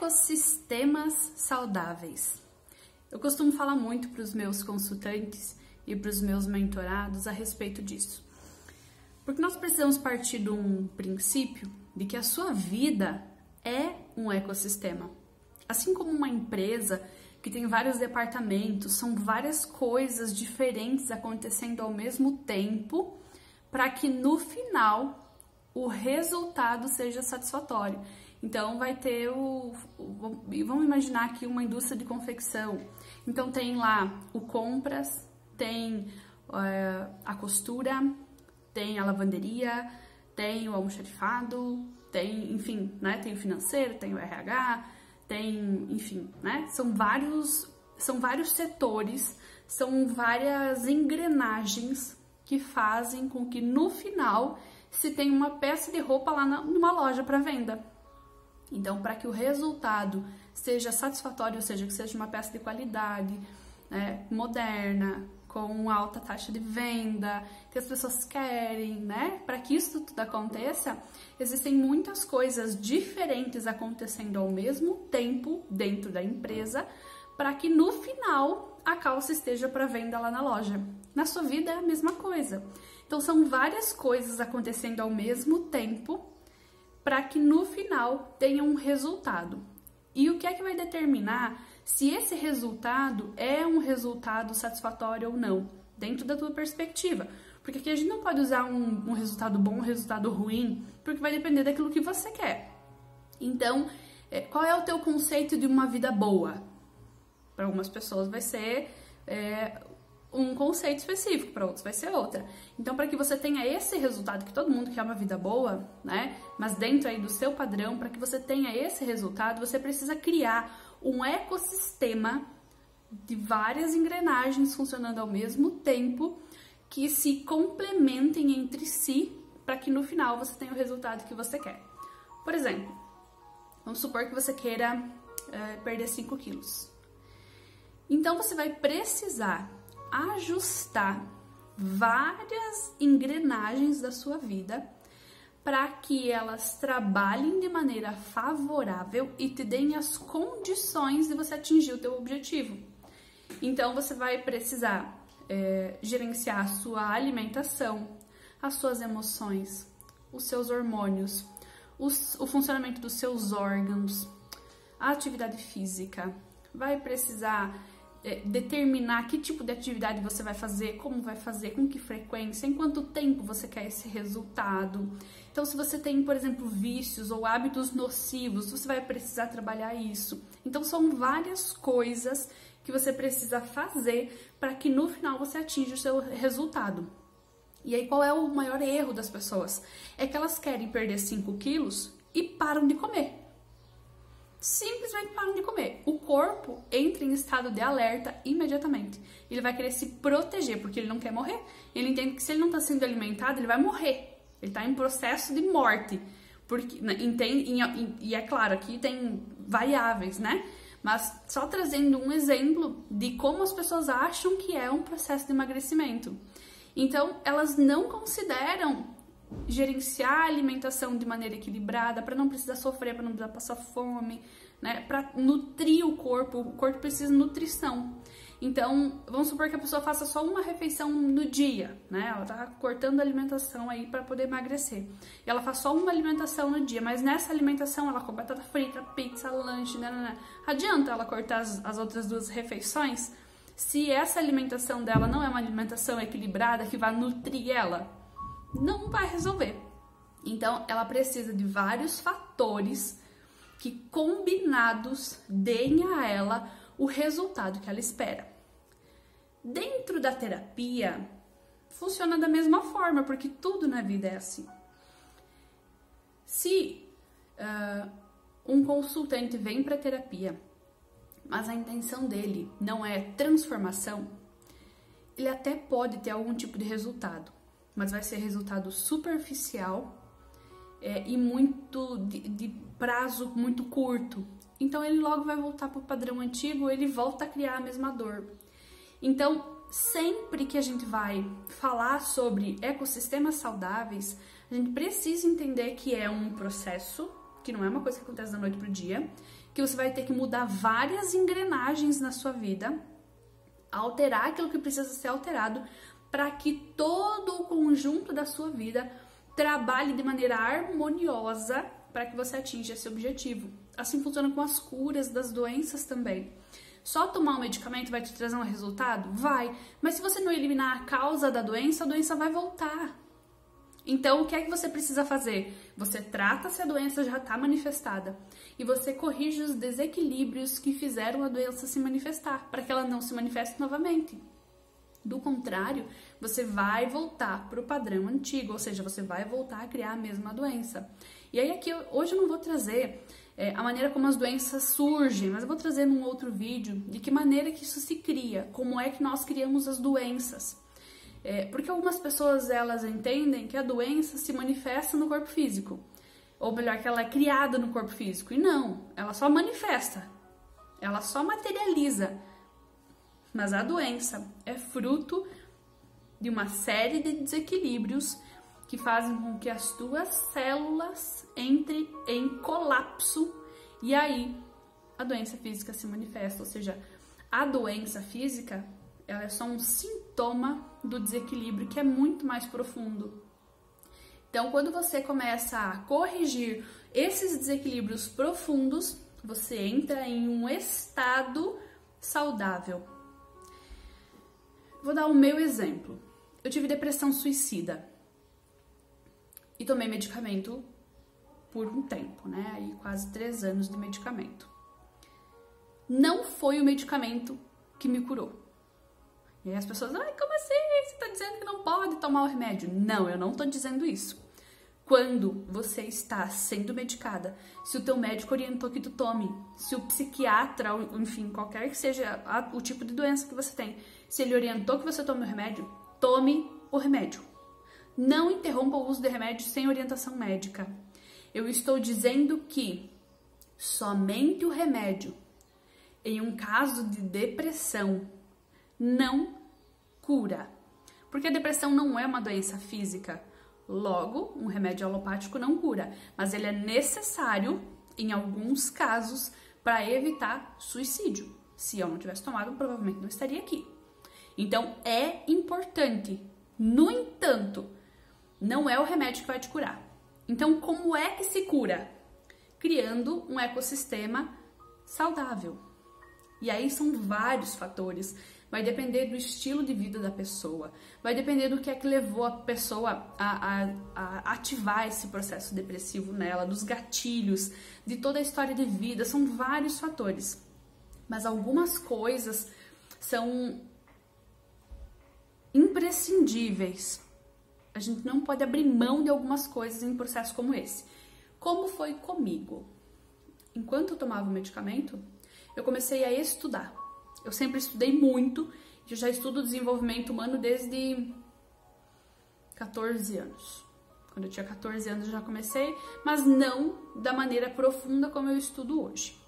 Ecossistemas saudáveis. Eu costumo falar muito para os meus consultantes e para os meus mentorados a respeito disso. Porque nós precisamos partir de um princípio de que a sua vida é um ecossistema. Assim como uma empresa que tem vários departamentos, são várias coisas diferentes acontecendo ao mesmo tempo para que no final o resultado seja satisfatório. Então vai ter vamos imaginar aqui uma indústria de confecção. Então tem lá o compras, tem a costura, tem a lavanderia, tem o almoxarifado, tem, enfim, né, tem o financeiro, tem o RH, tem, enfim, né, são vários setores, são várias engrenagens que fazem com que no final se tenha uma peça de roupa lá numa loja para venda. Então, para que o resultado seja satisfatório, ou seja, que seja uma peça de qualidade, né, moderna, com alta taxa de venda, que as pessoas querem, né? Para que isso tudo aconteça, existem muitas coisas diferentes acontecendo ao mesmo tempo dentro da empresa, para que no final a calça esteja para venda lá na loja. Na sua vida é a mesma coisa. Então, são várias coisas acontecendo ao mesmo tempo para que no final tenha um resultado. E o que é que vai determinar se esse resultado é um resultado satisfatório ou não, dentro da tua perspectiva? Porque aqui a gente não pode usar um resultado bom, um resultado ruim, porque vai depender daquilo que você quer. Então, qual é o teu conceito de uma vida boa? Para algumas pessoas vai ser um conceito específico, para outros vai ser outra. Então, para que você tenha esse resultado, que todo mundo quer uma vida boa, né? Mas dentro aí do seu padrão, para que você tenha esse resultado, você precisa criar um ecossistema de várias engrenagens funcionando ao mesmo tempo, que se complementem entre si, para que no final você tenha o resultado que você quer. Por exemplo, vamos supor que você queira perder 5 quilos. Então, você vai precisar ajustar várias engrenagens da sua vida para que elas trabalhem de maneira favorável e te deem as condições de você atingir o teu objetivo. Então, você vai precisar gerenciar a sua alimentação, as suas emoções, os seus hormônios, o funcionamento dos seus órgãos, a atividade física. Vai precisar determinar que tipo de atividade você vai fazer, como vai fazer, com que frequência, em quanto tempo você quer esse resultado. Então, se você tem, por exemplo, vícios ou hábitos nocivos, você vai precisar trabalhar isso. Então, são várias coisas que você precisa fazer para que no final você atinja o seu resultado. E aí, qual é o maior erro das pessoas? É que elas querem perder 5 quilos e param de comer. Simplesmente param de comer. O corpo entra em estado de alerta imediatamente. Ele vai querer se proteger, porque ele não quer morrer. Ele entende que se ele não está sendo alimentado, ele vai morrer. Ele está em processo de morte. Porque, e é claro, aqui tem variáveis, né? Mas só trazendo um exemplo de como as pessoas acham que é um processo de emagrecimento. Então, elas não consideram gerenciar a alimentação de maneira equilibrada, para não precisar sofrer, para não precisar passar fome, né? Para nutrir o corpo precisa de nutrição. Então, vamos supor que a pessoa faça só uma refeição no dia, né? Ela tá cortando a alimentação aí para poder emagrecer. E ela faz só uma alimentação no dia, mas nessa alimentação ela come batata frita, pizza, lanche, né? Adianta ela cortar as outras 2 refeições se essa alimentação dela não é uma alimentação equilibrada que vai nutrir ela? Não vai resolver. Então, ela precisa de vários fatores que combinados deem a ela o resultado que ela espera. Dentro da terapia, funciona da mesma forma, porque tudo na vida é assim. Se um consultante vem para terapia, mas a intenção dele não é transformação, ele até pode ter algum tipo de resultado, mas vai ser resultado superficial e muito de prazo muito curto. Então, ele logo vai voltar para o padrão antigo, ele volta a criar a mesma dor. Então, sempre que a gente vai falar sobre ecossistemas saudáveis, a gente precisa entender que é um processo que não é uma coisa que acontece da noite pro dia, que você vai ter que mudar várias engrenagens na sua vida, alterar aquilo que precisa ser alterado, para que todo o conjunto da sua vida trabalhe de maneira harmoniosa para que você atinja esse objetivo. Assim funciona com as curas das doenças também. Só tomar um medicamento vai te trazer um resultado? Vai. Mas se você não eliminar a causa da doença, a doença vai voltar. Então, o que é que você precisa fazer? Você trata se a doença já está manifestada e você corrige os desequilíbrios que fizeram a doença se manifestar, para que ela não se manifeste novamente. Do contrário, você vai voltar para o padrão antigo, ou seja, você vai voltar a criar a mesma doença. E aí aqui, hoje eu não vou trazer a maneira como as doenças surgem, mas eu vou trazer num outro vídeo de que maneira que isso se cria, como é que nós criamos as doenças. Porque algumas pessoas, elas entendem que a doença se manifesta no corpo físico, ou melhor, que ela é criada no corpo físico, e não, ela só manifesta, ela só materializa. Mas a doença é fruto de uma série de desequilíbrios que fazem com que as tuas células entrem em colapso e aí a doença física se manifesta. Ou seja, a doença física, ela é só um sintoma do desequilíbrio que é muito mais profundo. Então, quando você começa a corrigir esses desequilíbrios profundos, você entra em um estado saudável. Vou dar o meu exemplo. Eu tive depressão suicida e tomei medicamento por um tempo, né? Aí quase 3 anos de medicamento. Não foi o medicamento que me curou. E aí as pessoas, ai, como assim? Você tá dizendo que não pode tomar o remédio? Não, eu não tô dizendo isso. Quando você está sendo medicada, se o teu médico orientou que tu tome, se o psiquiatra, enfim, qualquer que seja o tipo de doença que você tem, se ele orientou que você tome o remédio, tome o remédio. Não interrompa o uso de remédio sem orientação médica. Eu estou dizendo que somente o remédio, em um caso de depressão, não cura. Porque a depressão não é uma doença física. Logo, um remédio alopático não cura, mas ele é necessário, em alguns casos, para evitar suicídio. Se eu não tivesse tomado, provavelmente não estaria aqui. Então, é importante. No entanto, não é o remédio que vai te curar. Então, como é que se cura? Criando um ecossistema saudável. E aí são vários fatores. Vai depender do estilo de vida da pessoa. Vai depender do que é que levou a pessoa a ativar esse processo depressivo nela, dos gatilhos, de toda a história de vida. São vários fatores. Mas algumas coisas são imprescindíveis. A gente não pode abrir mão de algumas coisas em um processo como esse. Como foi comigo? Enquanto eu tomava o medicamento, eu comecei a estudar. Eu sempre estudei muito, eu já estudo desenvolvimento humano desde 14 anos. Quando eu tinha 14 anos eu já comecei, mas não da maneira profunda como eu estudo hoje.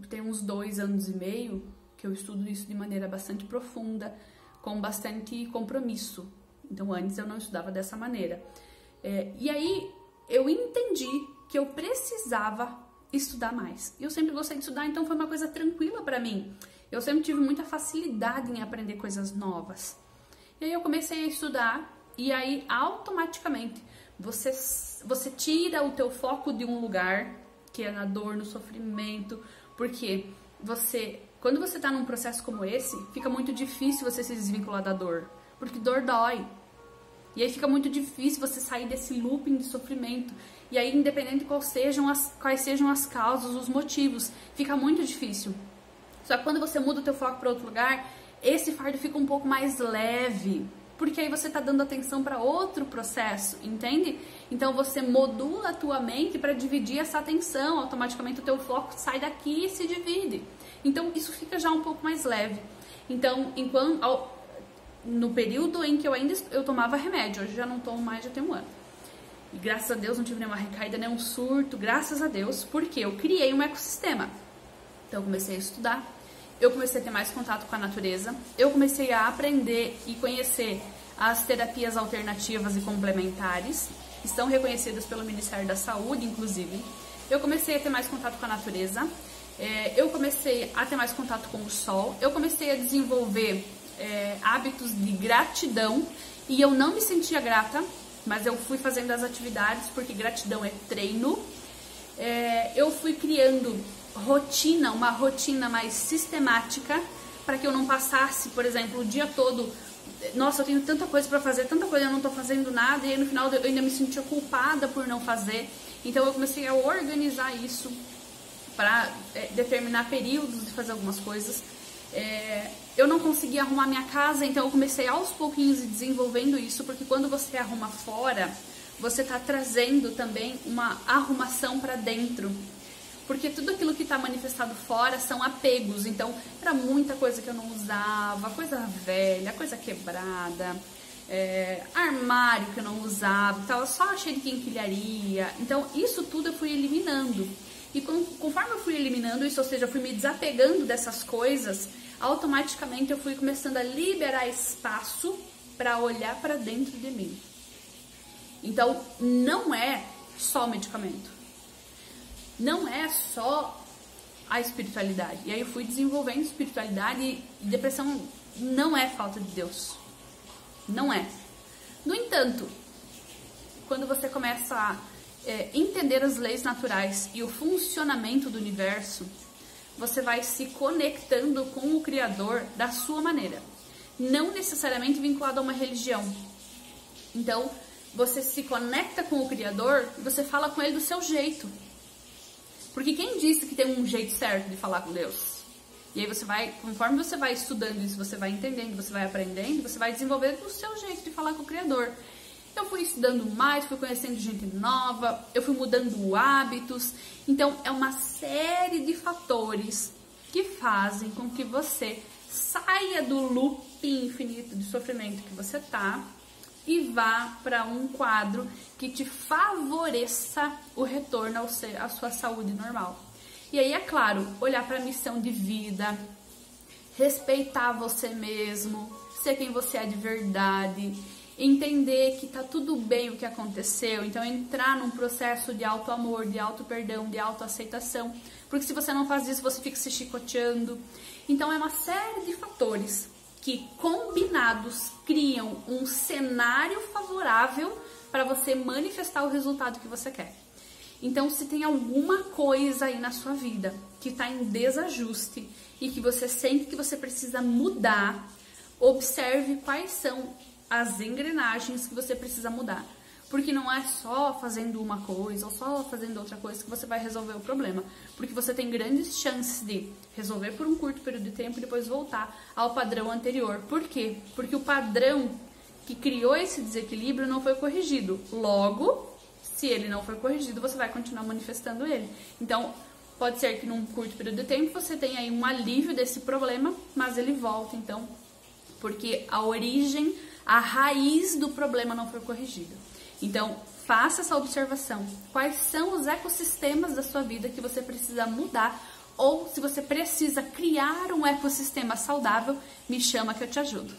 Tem uns 2 anos e meio que eu estudo isso de maneira bastante profunda, com bastante compromisso. Então antes eu não estudava dessa maneira. E aí eu entendi que eu precisava estudar mais. Eu sempre gostei de estudar, então foi uma coisa tranquila para mim. Eu sempre tive muita facilidade em aprender coisas novas. E aí eu comecei a estudar e aí automaticamente você tira o teu foco de um lugar que é na dor, no sofrimento, porque quando você tá num processo como esse, fica muito difícil você se desvincular da dor, porque dor dói. E aí fica muito difícil você sair desse looping de sofrimento. E aí, independente de quais sejam as causas, os motivos, fica muito difícil. Só que quando você muda o teu foco para outro lugar, esse fardo fica um pouco mais leve. Porque aí você tá dando atenção para outro processo, entende? Então você modula a tua mente para dividir essa atenção. Automaticamente o teu foco sai daqui e se divide. Então isso fica já um pouco mais leve. Então, no período em que eu tomava remédio, hoje já não tomo mais, já tem 1 ano. E graças a Deus não tive nenhuma recaída, nenhum surto, graças a Deus, porque eu criei um ecossistema. Então eu comecei a estudar, eu comecei a ter mais contato com a natureza, eu comecei a aprender e conhecer as terapias alternativas e complementares, estão reconhecidas pelo Ministério da Saúde, inclusive. Eu comecei a ter mais contato com a natureza, eu comecei a ter mais contato com o sol, eu comecei a desenvolver hábitos de gratidão, e eu não me sentia grata, mas eu fui fazendo as atividades, porque gratidão é treino. Eu fui criando rotina, uma rotina mais sistemática, para que eu não passasse, por exemplo, o dia todo, nossa, eu tenho tanta coisa para fazer, tanta coisa, eu não tô fazendo nada, e aí no final eu ainda me sentia culpada por não fazer. Então eu comecei a organizar isso para determinar períodos de fazer algumas coisas. Eu não conseguia arrumar minha casa, então eu comecei aos pouquinhos desenvolvendo isso, porque quando você arruma fora, você está trazendo também uma arrumação para dentro. Porque tudo aquilo que está manifestado fora são apegos. Então, era muita coisa que eu não usava, coisa velha, coisa quebrada, armário que eu não usava, estava só cheio de quinquilharia. Então, isso tudo eu fui eliminando. E conforme eu fui eliminando isso, ou seja, eu fui me desapegando dessas coisas, automaticamente eu fui começando a liberar espaço para olhar para dentro de mim. Então, não é só medicamento. Não é só a espiritualidade. E aí eu fui desenvolvendo espiritualidade, e depressão não é falta de Deus. Não é. No entanto, quando você começa a entender as leis naturais e o funcionamento do universo, você vai se conectando com o Criador da sua maneira. Não necessariamente vinculado a uma religião. Então, você se conecta com o Criador e você fala com Ele do seu jeito. Porque quem disse que tem um jeito certo de falar com Deus? E aí você vai, conforme você vai estudando isso, você vai entendendo, você vai aprendendo, você vai desenvolvendo o seu jeito de falar com o Criador. Eu fui estudando mais, fui conhecendo gente nova, eu fui mudando hábitos. Então, é uma série de fatores que fazem com que você saia do loop infinito de sofrimento que você tá e vá para um quadro que te favoreça o retorno à sua saúde normal. E aí, é claro, olhar para a missão de vida, respeitar você mesmo, ser quem você é de verdade, entender que tá tudo bem o que aconteceu, então entrar num processo de auto-amor, de auto-perdão, de auto-aceitação, porque se você não faz isso, você fica se chicoteando. Então, é uma série de fatores que combinados criam um cenário favorável para você manifestar o resultado que você quer. Então, se tem alguma coisa aí na sua vida que está em desajuste e que você sente que você precisa mudar, observe quais são as engrenagens que você precisa mudar. Porque não é só fazendo uma coisa ou só fazendo outra coisa que você vai resolver o problema. Porque você tem grandes chances de resolver por um curto período de tempo e depois voltar ao padrão anterior. Por quê? Porque o padrão que criou esse desequilíbrio não foi corrigido. Logo, se ele não foi corrigido, você vai continuar manifestando ele. Então, pode ser que num curto período de tempo você tenha aí um alívio desse problema, mas ele volta, então, porque a origem, a raiz do problema não foi corrigida. Então, faça essa observação. Quais são os ecossistemas da sua vida que você precisa mudar? Ou se você precisa criar um ecossistema saudável, me chama que eu te ajudo.